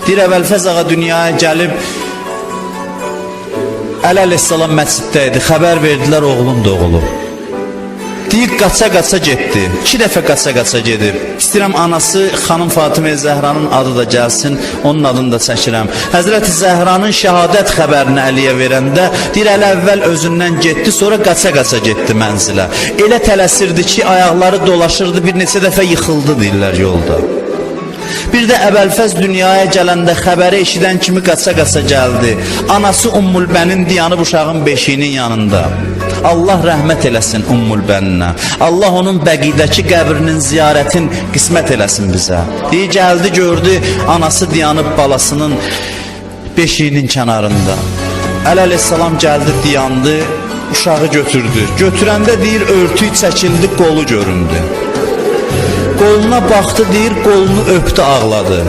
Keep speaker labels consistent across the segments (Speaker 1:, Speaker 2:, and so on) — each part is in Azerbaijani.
Speaker 1: Deyir, Əbəlfəz ağa dünyaya gəlib, Əli əleyhissalam məsciddə idi, xəbər verdilər, oğlum doğulub. Deyir, qaça-qaça getdi, 2 dəfə qaça-qaça gedib. İstəyirəm anası xanım Fatimə Zəhranın adı da gəlsin, onun adını da çəkirəm. Həzrəti Zəhranın şəhadət xəbərini Əliyə verəndə, deyir, Əli əvvəl özündən getdi, sonra qaça-qaça getdi mənzilə. Elə tələsirdi ki, ayaqları dolaşırdı, bir neçə dəfə yıxıldı, deyirlər yolda. Bir də Əbəlfəz dünyaya gələndə xəbəri eşidən kimi qaça-qaça gəldi. Anası Ummulbənin dayanıb uşağın beşiyinin yanında. Allah rəhmət eləsin Ummulbəninə. Allah onun bəqidəki qəbrinin ziyarətin qismət eləsin bizə. Deyir, gəldi, gördü, anası dayanıb balasının beşiyinin kənarında. Əli əleyhissalam gəldi, dayandı, uşağı götürdü. Götürəndə deyir, örtüyü çəkildi, qolu göründü. Qoluna baxdı, deyir, qolunu öpdü, ağladı.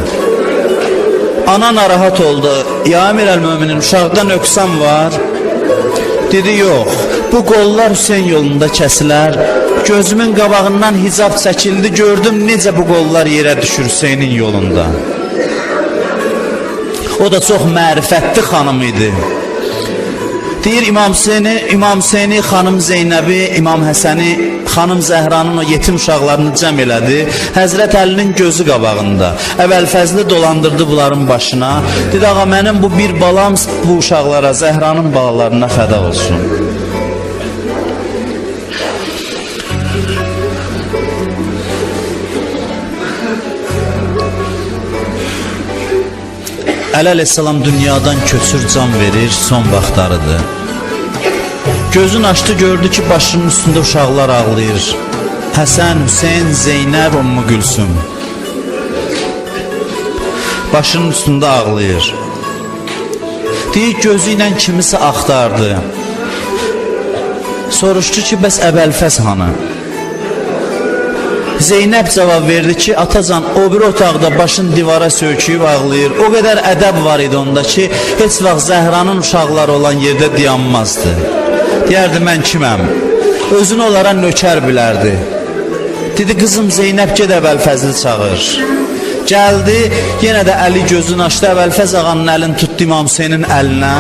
Speaker 1: Ana narahat oldu. Ya Əmir əl-Möminin, uşaqdan öksəm var? Dedi, yox. Bu qollar Hüseyn yolunda kəsilər. Gözümün qabağından hicab çəkildi, gördüm necə bu qollar yerə düşür Hüseynin yolunda. O da çox mərifətli xanım idi. Deyir, İmam Hüseyni, xanım Zeynəbi, İmam Həsəni, xanım Zəhranın o yetim uşaqlarını cəm elədi. Həzrət Əlinin gözü qabağında. Əbəlfəzli dolandırdı bunların başına. Dedi, ağa, mənim bu bir balam bu uşaqlara, Zəhranın balalarına fəda olsun. Əli əleyhissalam dünyadan köçür, can verir, son vaxtlarıdır. Gözün açdı, gördü ki, başının üstündə uşaqlar ağlayır. Həsən, Hüseyn, Zeynəb, Ümmü Gülsüm. Başının üstündə ağlayır. Deyir, gözü ilə kimisə axtardı. Soruşdu ki, bəs Əbəlfəz hanı? Zeynəb cavab verdi ki, atacan, o bir otaqda başın divara söyküyüb ağlayır. O qədər ədəb var idi onda ki, heç vaxt Zəhranın uşaqları olan yerdə dayanmazdı. Deyərdi, mən kiməm? Özünü onlara nökər bilərdi. Dedi, qızım Zeynəb, ged Əbəlfəzli çağır. Gəldi, yenə də Əli gözünü açdı, Əbəlfəz ağanın əlini tutdu İmam Hüseynin əlinə.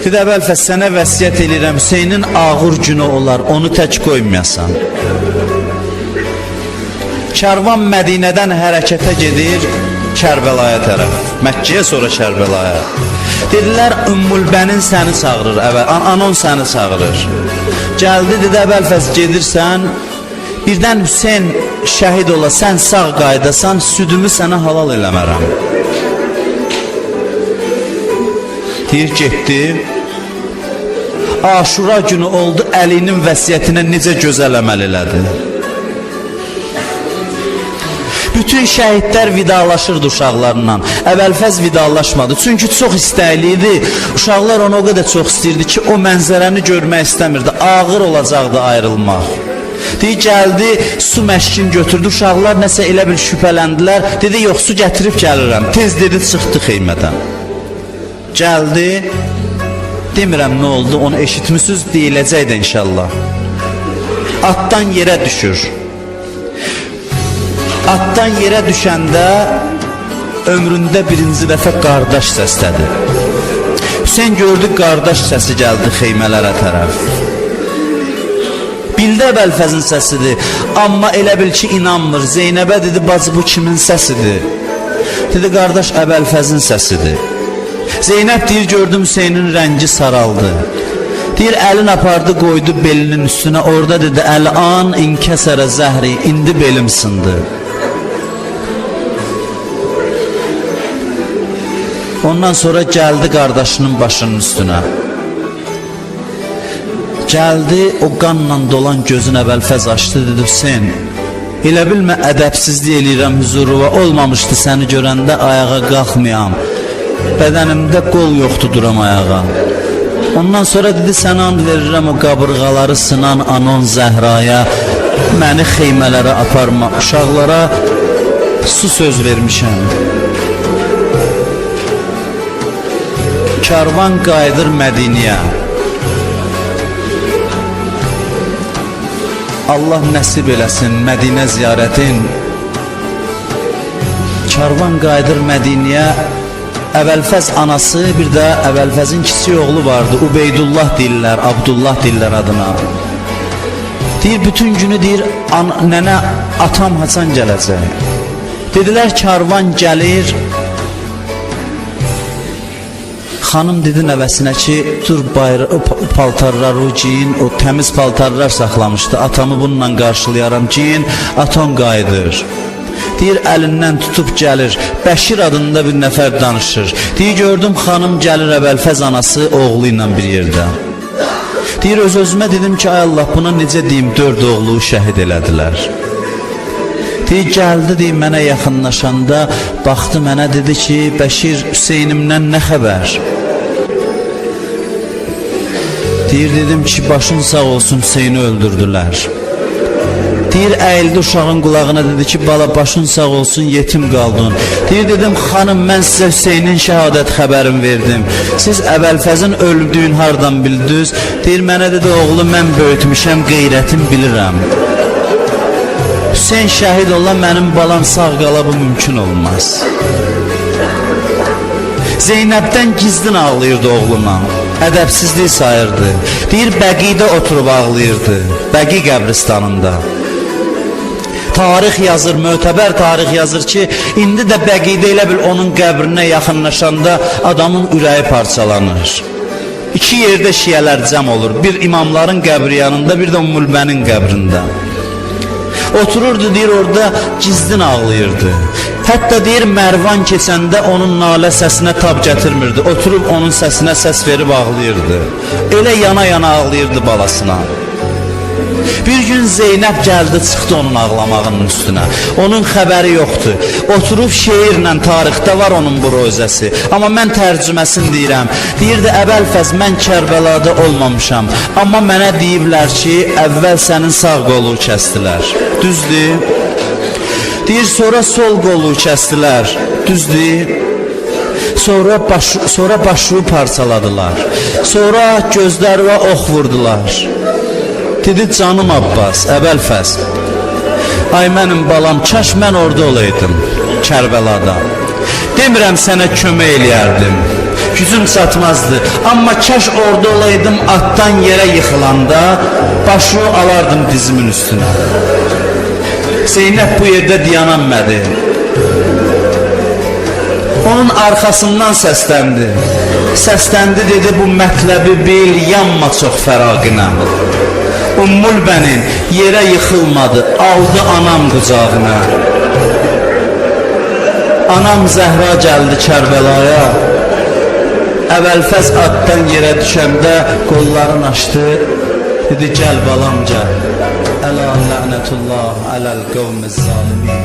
Speaker 1: Dedi, Əbəlfəz, sənə vəsiyyət edirəm, Hüseynin ağır günü olar, onu tək qoymayasan. Kərvan Mədinədən hərəkətə gedir Kərbəlaya tərəf, Məkkəyə, sonra Kərbəlaya. Dedilər, Ümmülbənin səni çağırır, anon səni çağırır. Gəldi, dedi, Əbəlfəz, gedirsən, birdən Hüseyn şəhid ola, sən sağ qaydasan, südümü sənə halal eləmərəm. Deyir, getdi. Aşura günü oldu, Əlinin vəsiyyətinə necə gözəl əməl elədi. Bütün şəhidlər vidalaşırdı uşaqlarla. Əbəlfəz vidalaşmadı. Çünki çox istəkli idi. Uşaqlar onu o qədər çox istəyirdi ki, o mənzərəni görmək istəmirdi. Ağır olacaqdı ayrılmaq. Deyir, gəldi, su məşkin götürdü. Uşaqlar nəsə elə bir şübhələndilər. Dedi, yox, su gətirib gəlirəm. Tez dedi, çıxdı xeymədən. Gəldi, demirəm nə oldu, onu eşitmişsiniz, deyiləcəkdir inşallah. Atdan yerə düşür. Atdan yerə düşəndə ömründə birinci dəfə qardaş səslədi. Hüseyn gördü, qardaş səsi gəldi xeymələrə tərəf. Bildi Əbəlfəzin səsidir, amma elə bil ki, inanmır. Zeynəbə dedi, bacı, bu kimin səsidir? Dedi, qardaş, Əbəlfəzin səsidir. Zeynəb deyir, gördüm Hüseynin rəngi saraldı. Deyir, əlin apardı, qoydu belinin üstünə. Orada dedi, əl-an inkəsərə zəhri, indi belim sındı. Ondan sonra gəldi qardaşının başının üstünə. Gəldi, o qanla dolan gözün Əbəlfəz açdı, dedi, Hüseyn, elə bilmə ədəbsizlik eləyirəm hüzuruva, olmamışdı səni görəndə ayağa qalxmayam. Bədənimdə qol yoxdur, duram ayağa. Ondan sonra dedi, sənə and verirəm o qabırğaları sınan anon Zəhraya, məni xeymələrə aparma, uşaqlara su söz vermişəm. Karvan qayıdır Mədiniyə. Allah nəsib eləsin Mədinə ziyarətin. karvan qayıdır Mədiniyə. Əvvəlfəz anası, bir də Əvvəlfəzin kiçik oğlu vardı. Ubeydullah deyirlər, Abdullah deyirlər adına. Deyir, bütün günü deyir, nənə atam Hasan gələcək. Dedilər, karvan gəlir. Xanım dedi nəvəsinə ki, dur paltarları giyin, o təmiz paltarlar saxlamışdı. Atamı bununla qarşılayaram, giyin, atan qayıdır. Deyir, əlindən tutub gəlir. Bəşir adında bir nəfər danışır. Deyir, gördüm xanım gəlir, Əvvəlfəz anası oğlu ilə bir yerdə. Deyir, öz-özümə dedim ki, ay Allah, buna necə deyim, 4 oğlu şəhid elədilər. Deyir, gəldi, deyir, mənə yaxınlaşanda, baxdı mənə, dedi ki, Bəşir, Hüseynimdən nə xəbər? Deyir, dedim ki, başın sağ olsun, Hüseyni öldürdülər. Deyir, əyildi uşağın qulağına, dedi ki, bala, başın sağ olsun, yetim qaldın. Deyir, dedim, xanım, mən sizə Hüseynin şəhadət xəbərini verdim. Siz Əvvəlfəzin öldüyün hardan bildiniz? Deyir, mənə dedi, oğlu, mən böyütmüşəm, qeyrətim bilirəm. Hüseyn şəhid olan mənim balam sağ qala, bu mümkün olmaz. Zeynəbdən gizlin ağlayırdı oğluna, ədəbsizlik sayırdı. Deyir, Bəqidə oturub ağlayırdı, Bəqi qəbristanında. Tarix yazır, mötəbər tarix yazır ki, indi də Bəqidə elə bil onun qəbrinə yaxınlaşanda adamın ürəyi parçalanır. İki yerdə şiyələr cəm olur, bir imamların qəbri yanında, bir də Ümmülbənin qəbrində. Otururdu, deyir, orada gizlin ağlayırdı. Hətta deyir, Mərvan keçəndə onun nalə səsinə tab gətirmirdi. Oturub onun səsinə səs verib ağlayırdı. Elə yana-yana ağlayırdı balasına. Bir gün Zeynəb gəldi, çıxdı onun ağlamağının üstünə. Onun xəbəri yoxdur. Oturub şeirlə, tarixdə var onun bu rozəsi. Amma mən tərcüməsini deyirəm. Deyirdi, Əvvəlfəz, mən Kərbəlada olmamışam. Amma mənə deyiblər ki, əvvəl sənin sağ qolu kəstilər. Düzdür? Deyir, sonra sol qolu kəstilər. Düzdür? Sonra başını parçaladılar. Sonra gözlərinə ox vurdular. Dedi, canım Abbas, Əvvəlfəz, ay mənim balam, kaş mən orada olaydım, Kərbəlada. Demirəm sənə kömək eləyərdim, gücüm çatmazdı. Amma kaş orada olaydım, atdan yerə yıxılanda, başını alardım dizimin üstünə. Zeynəb bu yerdə dayanamadı. Onun arxasından səsləndi. Səsləndi, dedi, bu mətləbi bil, yanma çox fəraqinə. Ümmülbənin yerə yıxılmadı, aldı anam qucağına. Anam Zəhra gəldi Kərbəlaya. Əvvəlfəz atdan yerə düşəndə qollarını açdı. Dedi, gəl balam, gəl. Əla lənətullah, ələl qavmiz zalimin.